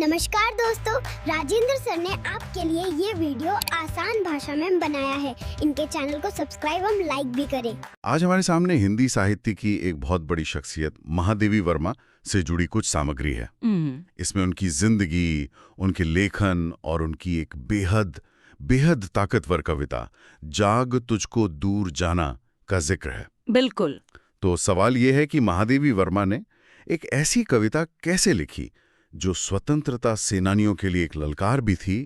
नमस्कार दोस्तों, राजेंद्र सर ने आपके लिए ये वीडियो आसान भाषा में बनाया है। इनके चैनल को सब्सक्राइब और लाइक भी करें। आज हमारे सामने हिंदी साहित्य की एक बहुत बड़ी शख्सियत महादेवी वर्मा से जुड़ी कुछ सामग्री है। इसमें उनकी जिंदगी, उनके लेखन और उनकी एक बेहद बेहद ताकतवर कविता जाग तुझको दूर जाना का जिक्र है। बिल्कुल। तो सवाल ये है कि महादेवी वर्मा ने एक ऐसी कविता कैसे लिखी जो स्वतंत्रता सेनानियों के लिए एक ललकार भी थी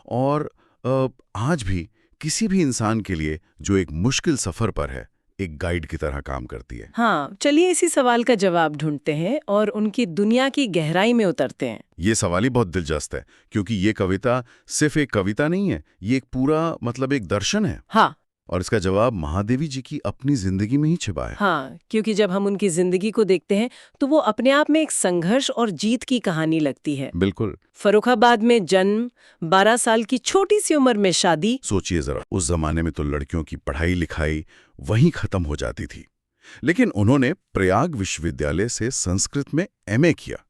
और आज भी किसी भी इंसान के लिए जो एक मुश्किल सफर पर है एक गाइड की तरह काम करती है। हाँ, चलिए इसी सवाल का जवाब ढूंढते हैं और उनकी दुनिया की गहराई में उतरते हैं। ये सवाल ही बहुत दिलचस्प है क्योंकि ये कविता सिर्फ एक कविता नहीं है, ये एक पूरा एक दर्शन है। हाँ, और इसका जवाब महादेवी जी की अपनी जिंदगी में ही छिपा है। हाँ, क्योंकि जब हम उनकी जिंदगी को देखते हैं तो वो अपने आप में एक संघर्ष और जीत की कहानी लगती है। बिल्कुल। फर्रुखाबाद में जन्म, 12 साल की छोटी सी उम्र में शादी। सोचिए जरा, उस जमाने में तो लड़कियों की पढ़ाई लिखाई वहीं खत्म हो जाती थी, लेकिन उन्होंने प्रयाग विश्वविद्यालय से संस्कृत में एमए किया।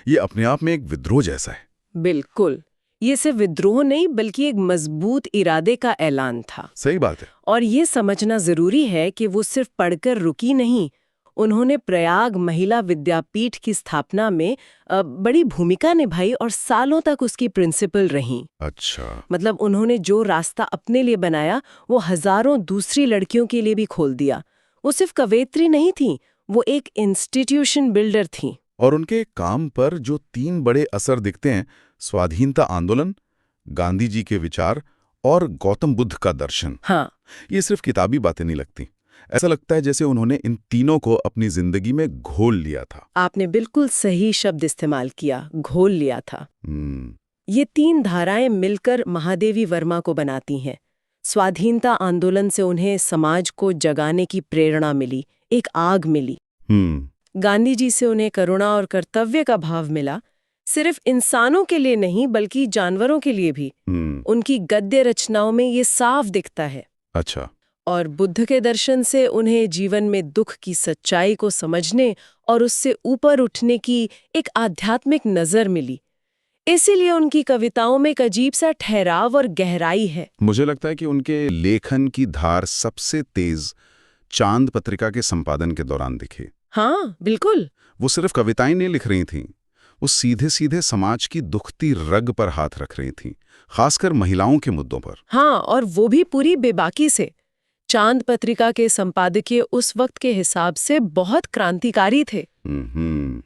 ये अपने आप में एक विद्रोह जैसा है। बिल्कुल, ये सिर्फ विद्रोह नहीं बल्कि एक मजबूत इरादे का ऐलान था। सही बात है। और ये समझना जरूरी है कि वो सिर्फ पढ़कर रुकी नहीं, उन्होंने प्रयाग महिला विद्यापीठ की स्थापना में बड़ी भूमिका निभाई और सालों तक उसकी प्रिंसिपल रहीं। अच्छा। उन्होंने जो रास्ता अपने लिए बनाया वो हजारों दूसरी लड़कियों के लिए भी खोल दिया। वो सिर्फ कवयित्री नहीं थी, वो एक इंस्टीट्यूशन बिल्डर थी। और उनके काम पर जो 3 बड़े असर दिखते हैं, स्वाधीनता आंदोलन, गांधी जी के विचार और गौतम बुद्ध का दर्शन। हाँ, ये सिर्फ किताबी बातें नहीं लगती। ऐसा लगता है जैसे उन्होंने इन तीनों को अपनी जिंदगी में घोल लिया था। आपने बिल्कुल सही शब्द इस्तेमाल किया, घोल लिया था। ये 3 धाराएं मिलकर महादेवी वर्मा को बनाती हैं। स्वाधीनता आंदोलन से उन्हें समाज को जगाने की प्रेरणा मिली, एक आग मिली। गांधी जी से उन्हें करुणा और कर्तव्य का भाव मिला, सिर्फ इंसानों के लिए नहीं बल्कि जानवरों के लिए भी। उनकी गद्य रचनाओं में ये साफ दिखता है। अच्छा। और बुद्ध के दर्शन से उन्हें जीवन में दुख की सच्चाई को समझने और उससे ऊपर उठने की एक आध्यात्मिक नजर मिली। इसीलिए उनकी कविताओं में एक अजीब सा ठहराव और गहराई है। मुझे लगता है कि उनके लेखन की धार सबसे तेज चांद पत्रिका के संपादन के दौरान दिखी। हाँ, बिल्कुल। वो सिर्फ कविताएं नहीं लिख रही थीं, वो सीधे सीधे समाज की दुखती रग पर हाथ रख रही थीं, खासकर महिलाओं के मुद्दों पर। हाँ, और वो भी पूरी बेबाकी से। चांद पत्रिका के संपादकीय उस वक्त के हिसाब से बहुत क्रांतिकारी थे।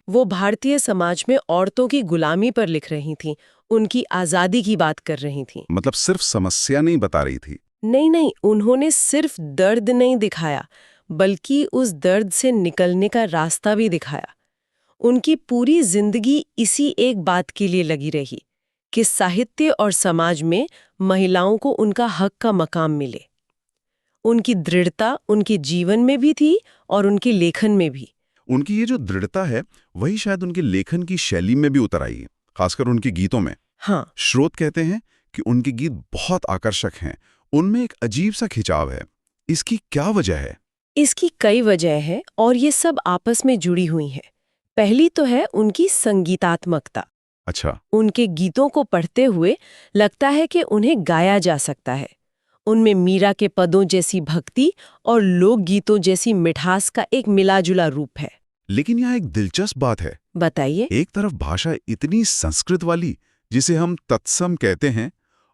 वो भारतीय समाज में औरतों की गुलामी पर लिख रही थीं, उनकी आजादी की बात कर रही थीं। सिर्फ समस्या नहीं बता रही थी। नहीं, उन्होंने सिर्फ दर्द नहीं दिखाया बल्कि उस दर्द से निकलने का रास्ता भी दिखाया। उनकी पूरी जिंदगी इसी एक बात के लिए लगी रही कि साहित्य और समाज में महिलाओं को उनका हक का मकाम मिले। उनकी दृढ़ता उनके जीवन में भी थी और उनके लेखन में भी। उनकी ये जो दृढ़ता है वही शायद उनके लेखन की शैली में भी उतर आई है, खासकर उनके गीतों में। हाँ, स्रोत कहते हैं कि उनके गीत बहुत आकर्षक हैं, उनमें एक अजीब सा खिंचाव है। इसकी क्या वजह है? इसकी कई वजह है और ये सब आपस में जुड़ी हुई हैं। पहली तो है उनकी संगीतात्मकता। अच्छा। उनके गीतों को पढ़ते हुए लगता है कि उन्हें गाया जा सकता है। उनमें मीरा के पदों जैसी भक्ति और लोकगीतों जैसी मिठास का एक मिलाजुला रूप है। लेकिन यहाँ एक दिलचस्प बात है। बताइए। एक तरफ भाषा इतनी संस्कृत वाली जिसे हम तत्सम कहते हैं,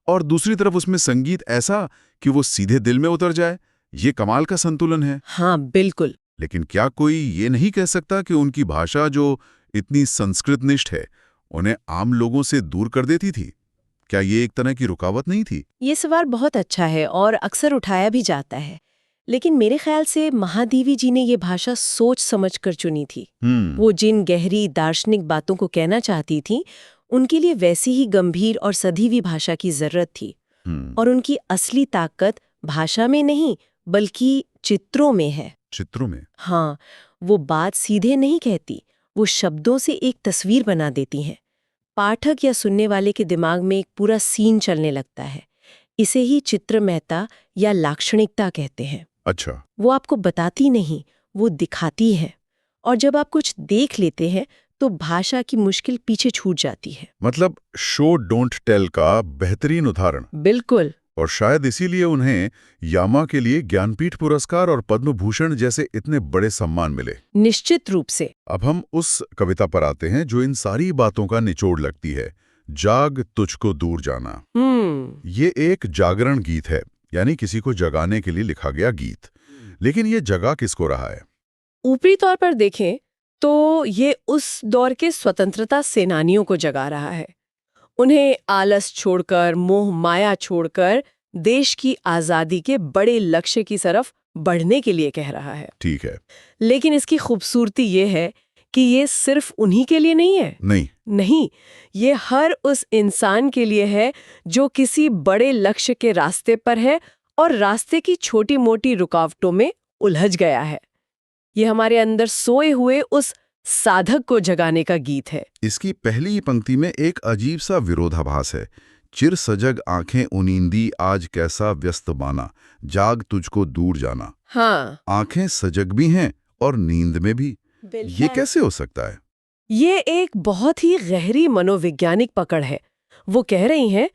और दूसरी तरफ उसमें संगीत ऐसा कि वो सीधे दिल में उतर जाए। ये कमाल का संतुलन है। हाँ, बिल्कुल। लेकिन क्या कोई ये नहीं कह सकता कि उनकी भाषा जो इतनी संस्कृतनिष्ठ है उन्हें आम लोगों से दूर कर देती थी? क्या ये एक तरह की रुकावट नहीं थी? ये सवाल बहुत अच्छा है और अक्सर उठाया भी जाता है, लेकिन मेरे ख्याल से महादेवी जी ने ये भाषा सोच समझकर चुनी थी। वो जिन गहरी दार्शनिक बातों को कहना चाहती थी उनके लिए वैसी ही गंभीर और सधी हुई भाषा की जरूरत थी। और उनकी असली ताकत भाषा में नहीं बल्कि चित्रों में है। चित्रों में? हाँ, वो बात सीधे नहीं कहती, वो शब्दों से एक तस्वीर बना देती हैं। पाठक या सुनने वाले के दिमाग में एक पूरा सीन चलने लगता है। इसे ही चित्रमयता या लाक्षणिकता कहते हैं। अच्छा। वो आपको बताती नहीं, वो दिखाती है। और जब आप कुछ देख लेते हैं तो भाषा की मुश्किल पीछे छूट जाती है। मतलब शो डोंट टेल का बेहतरीन उदाहरण। बिल्कुल। और शायद इसीलिए उन्हें यामा के लिए ज्ञानपीठ पुरस्कार और पद्म भूषण जैसे इतने बड़े सम्मान मिले। निश्चित रूप से। अब हम उस कविता पर आते हैं जो इन सारी बातों का निचोड़ लगती है, जाग तुझको दूर जाना। ये एक जागरण गीत है, यानी किसी को जगाने के लिए लिखा गया गीत। लेकिन ये जगा किसको रहा है? ऊपरी तौर पर देखें तो ये उस दौर के स्वतंत्रता सेनानियों को जगा रहा है। उन्हें आलस छोड़कर, मोह माया छोड़कर देश की आजादी के बड़े लक्ष्य की तरफ बढ़ने के लिए कह रहा है। ठीक है। लेकिन इसकी खूबसूरती ये है कि ये सिर्फ उन्हीं के लिए नहीं है। नहीं, ये हर उस इंसान के लिए है जो किसी बड़े लक्ष्य के रास्ते पर है और रास्ते की छोटी मोटी रुकावटों में उलझ गया है। ये हमारे अंदर सोए हुए उस साधक को जगाने का गीत है। इसकी पहली पंक्ति में एक अजीब सा विरोधाभास है। चिर सजग आंखें उनींदी आज कैसा व्यस्त बाना, जाग तुझको दूर जाना। हाँ, आंखें सजग भी हैं और नींद में भी। ये कैसे हो सकता है? ये एक बहुत ही गहरी मनोवैज्ञानिक पकड़ है। वो कह रही हैं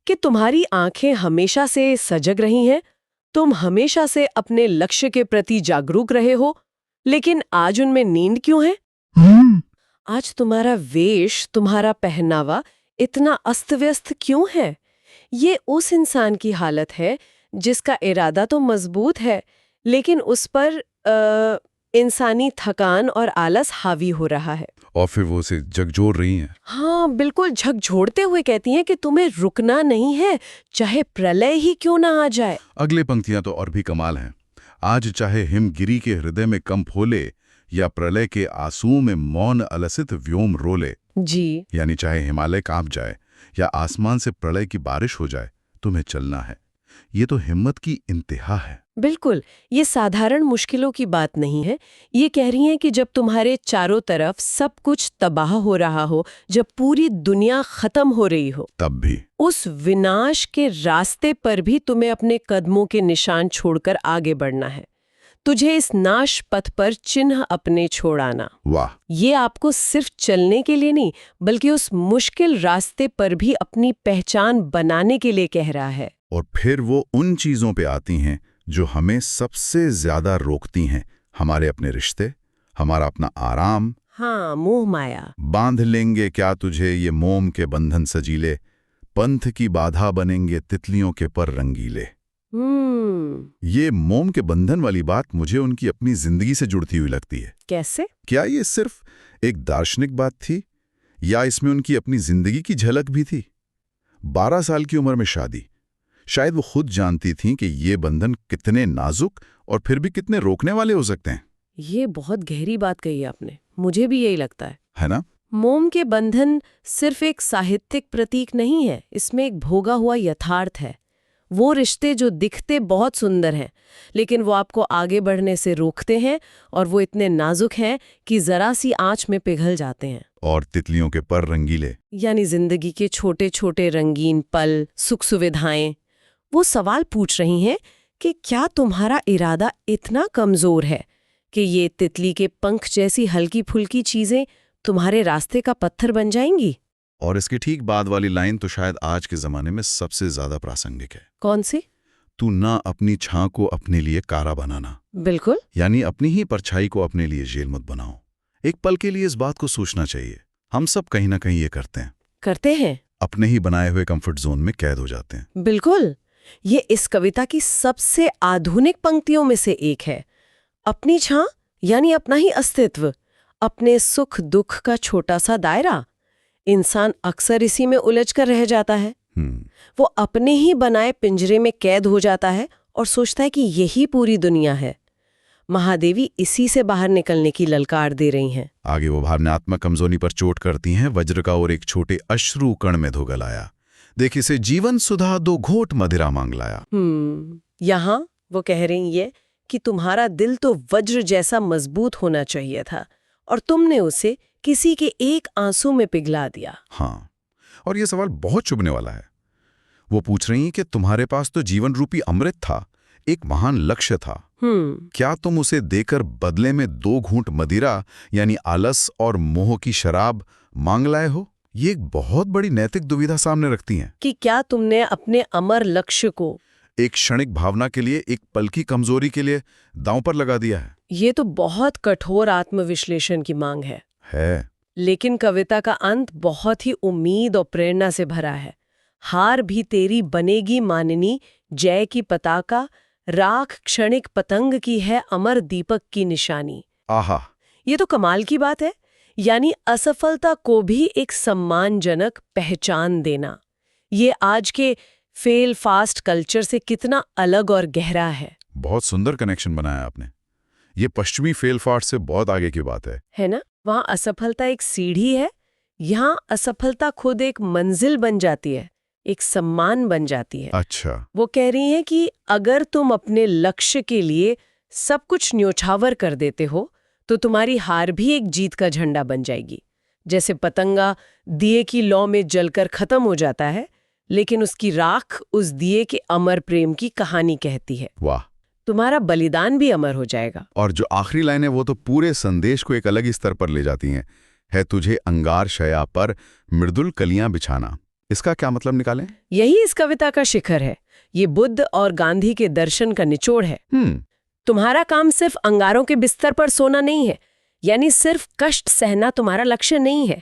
कि तुम्हारी आंखें हमेशा से सजग रही हैं, तुम हमेशा से अपने लक्ष्य के प्रति जागरूक रहे हो, लेकिन आज उनमें नींद क्यों है? आज तुम्हारा वेश, तुम्हारा पहनावा इतना अस्त-व्यस्त क्यों है? ये उस इंसान की हालत है जिसका इरादा तो मजबूत है, लेकिन उस पर इंसानी थकान और आलस हावी हो रहा है। और फिर वो उसे झकझोर रही हैं। हाँ, बिल्कुल झकझोरते हुए कहती हैं कि तुम्हें रुकना नहीं है, चाहे प्रलय ही क्यों ना आ जाए। अगले पंक्तियां तो और भी कमाल हैं। आज चाहे हिमगिरी के हृदय में कंप होले, या प्रलय के आंसुओं में मौन अलसित व्योम रोले। जी। यानी चाहे हिमालय कांप जाए या आसमान से प्रलय की बारिश हो जाए, तुम्हें चलना है। ये तो हिम्मत की इंतहा है। बिल्कुल, ये साधारण मुश्किलों की बात नहीं है। ये कह रही हैं कि जब तुम्हारे चारों तरफ सब कुछ तबाह हो रहा हो, जब पूरी दुनिया खत्म हो रही हो, तब भी उस विनाश के रास्ते पर भी तुम्हें अपने कदमों के निशान छोड़कर आगे बढ़ना है। तुझे इस नाश पथ पर चिन्ह अपने छोड़ाना। वाह! ये आपको सिर्फ चलने के लिए नहीं, बल्कि उस मुश्किल रास्ते पर भी अपनी पहचान बनाने के लिए कह रहा है। और फिर वो उन चीजों पे आती हैं जो हमें सबसे ज्यादा रोकती हैं। हमारे अपने रिश्ते, हमारा अपना आराम। हाँ, मोह माया। बांध लेंगे क्या तुझे ये मोम के बंधन सजीले, पंथ की बाधा बनेंगे तितलियों के पर रंगीले। ये मोम के बंधन वाली बात मुझे उनकी अपनी जिंदगी से जुड़ती हुई लगती है। कैसे? क्या ये सिर्फ एक दार्शनिक बात थी, या इसमें उनकी अपनी जिंदगी की झलक भी थी? 12 साल की उम्र में शादी। शायद वो खुद जानती थीं कि ये बंधन कितने नाजुक और फिर भी कितने रोकने वाले हो सकते हैं। ये बहुत गहरी बात कही आपने। मुझे भी यही लगता है ना? मोम के बंधन सिर्फ एक साहित्यिक प्रतीक नहीं है, इसमें एक भोगा हुआ यथार्थ है। वो रिश्ते जो दिखते बहुत सुंदर हैं, लेकिन वो आपको आगे बढ़ने से रोकते हैं, और वो इतने नाजुक हैं कि जरा सी आंच में पिघल जाते हैं। और तितलियों के पर रंगीले, यानी जिंदगी के छोटे छोटे रंगीन पल, सुख सुविधाएं, वो सवाल पूछ रही हैं कि क्या तुम्हारा इरादा इतना कमजोर है कि ये तितली के पंख जैसी हल्की फुल्की चीजें तुम्हारे रास्ते का पत्थर बन जाएंगी? और इसके ठीक बाद वाली लाइन तो शायद आज के जमाने में सबसे ज्यादा प्रासंगिक है। कौन सी? तू ना अपनी छां को अपने लिए कारा बनाना। बिल्कुल। यानी अपनी ही परछाई को अपने लिए जेल मत बनाओ। एक पल के लिए इस बात को सोचना चाहिए। हम सब कहीं ना कहीं ये करते हैं। अपने ही बनाए हुए कंफर्ट जोन में कैद हो जाते हैं। बिल्कुल। ये इस कविता की सबसे आधुनिक पंक्तियों में से एक है। अपनी छां यानी अपना ही अस्तित्व, अपने सुख दुख का छोटा सा दायरा। इंसान अक्सर इसी में उलझ कर रह जाता है। वो अपने ही बनाए पिंजरे में कैद हो जाता है और सोचता है कि यही पूरी दुनिया है। महादेवी इसी से बाहर निकलने की ललकार दे रही हैं। आगे वो भावनात्मक कमजोरी पर चोट करती हैं। वज्र का और एक छोटे अश्रु कण में धोगल आया, देख इसे जीवन सुधा दो घोट मदिरा मांग लाया। यहाँ वो कह रही है कि तुम्हारा दिल तो वज्र जैसा मजबूत होना चाहिए था, और तुमने उसे किसी के एक आंसू में पिघला दिया। हाँ, और ये सवाल बहुत चुभने वाला है। वो पूछ रही हैं कि तुम्हारे पास तो जीवन रूपी अमृत था, एक महान लक्ष्य था, क्या तुम उसे देकर बदले में 2 घूंट मदिरा यानी आलस और मोह की शराब मांग लाए हो? ये एक बहुत बड़ी नैतिक दुविधा सामने रखती हैं कि क्या तुमने अपने अमर लक्ष्य को एक क्षणिक भावना के लिए, एक पल की कमजोरी के लिए दांव पर लगा दिया है। ये तो बहुत कठोर आत्मविश्लेषण की मांग है। लेकिन कविता का अंत बहुत ही उम्मीद और प्रेरणा से भरा है। हार भी तेरी बनेगी माननी, जय की पताका, राख क्षणिक पतंग की है, अमर दीपक की निशानी। आहा, ये तो कमाल की बात है। यानी असफलता को भी एक सम्मानजनक पहचान देना। ये आज के फेल फास्ट कल्चर से कितना अलग और गहरा है। बहुत सुंदर कनेक्शन बनाया आपने। ये पश्चिमी फेल फास्ट से बहुत आगे की बात है ना? वहाँ असफलता एक सीढ़ी है, यहाँ असफलता खुद एक मंजिल बन जाती है, एक सम्मान बन जाती है। अच्छा, वो कह रही हैं कि अगर तुम अपने लक्ष्य के लिए सब कुछ न्योछावर कर देते हो तो तुम्हारी हार भी एक जीत का झंडा बन जाएगी। जैसे पतंगा दिए की लौ में जलकर खत्म हो जाता है, लेकिन उसकी राख उस दिए के अमर प्रेम की कहानी कहती है। वाह, तुम्हारा बलिदान भी अमर हो जाएगा। और जो आखिरी लाइन है वो तो पूरे संदेश को एक अलग ही स्तर पर ले जाती हैं। है तुझे अंगार शया पर मृदुल कलियां बिछाना। इसका क्या मतलब निकालें? यही इस कविता का शिखर है। ये बुद्ध और गांधी के दर्शन का निचोड़ है। तुम्हारा काम सिर्फ अंगारों के बिस्तर पर सोना नहीं है, यानी सिर्फ कष्ट सहना तुम्हारा लक्ष्य नहीं है।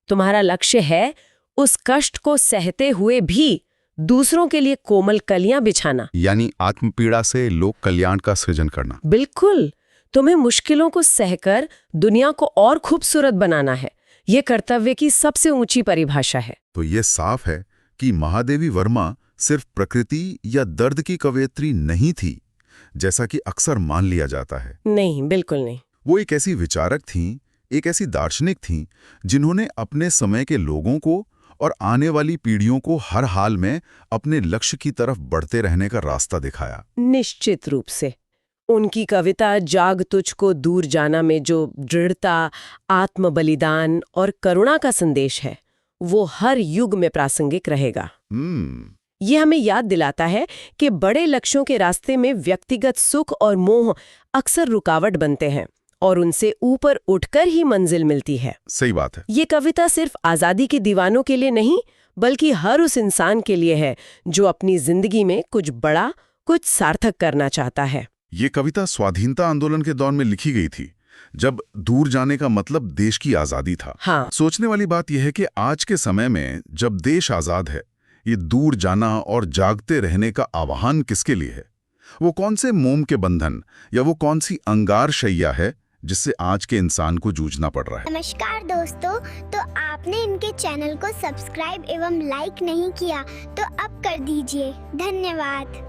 तुम्हारा लक्ष्य है उस कष्ट को सहते हुए भी दूसरों के लिए कोमल कलियां बिछाना, यानी आत्मपीड़ा से लोक कल्याण का सृजन करना। बिल्कुल, तुम्हें मुश्किलों को सहकर दुनिया को और खूबसूरत बनाना है। ये कर्तव्य की सबसे ऊंची परिभाषा है। तो ये साफ है कि महादेवी वर्मा सिर्फ प्रकृति या दर्द की कवयित्री नहीं थी, जैसा कि अक्सर मान लिया जाता है। नहीं, बिल्कुल नहीं। वो एक ऐसी विचारक थीं, एक ऐसी दार्शनिक थीं, जिन्होंने अपने समय के लोगों को और आने वाली पीढ़ियों को हर हाल में अपने लक्ष्य की तरफ बढ़ते रहने का रास्ता दिखाया। निश्चित रूप से उनकी कविता जाग तुझको दूर जाना में जो दृढ़ता, आत्म बलिदान और करुणा का संदेश है, वो हर युग में प्रासंगिक रहेगा। ये हमें याद दिलाता है कि बड़े लक्ष्यों के रास्ते में व्यक्तिगत सुख और मोह अक्सर रुकावट बनते हैं और उनसे ऊपर उठकर ही मंजिल मिलती है। सही बात है। ये कविता सिर्फ आजादी के दीवानों के लिए नहीं, बल्कि हर उस इंसान के लिए है जो अपनी जिंदगी में कुछ बड़ा, कुछ सार्थक करना चाहता है। ये कविता स्वाधीनता आंदोलन के दौर में लिखी गई थी, जब दूर जाने का मतलब देश की आजादी था। हाँ। सोचने वाली बात यह है कि आज के समय में जब देश आजाद है, ये दूर जाना और जागते रहने का आह्वान किसके लिए है? वो कौन से मोम के बंधन या वो कौन सी अंगार शैया है जिससे आज के इंसान को जूझना पड़ रहा है? नमस्कार दोस्तों, तो आपने इनके चैनल को सब्सक्राइब एवं लाइक नहीं किया तो अब कर दीजिए। धन्यवाद।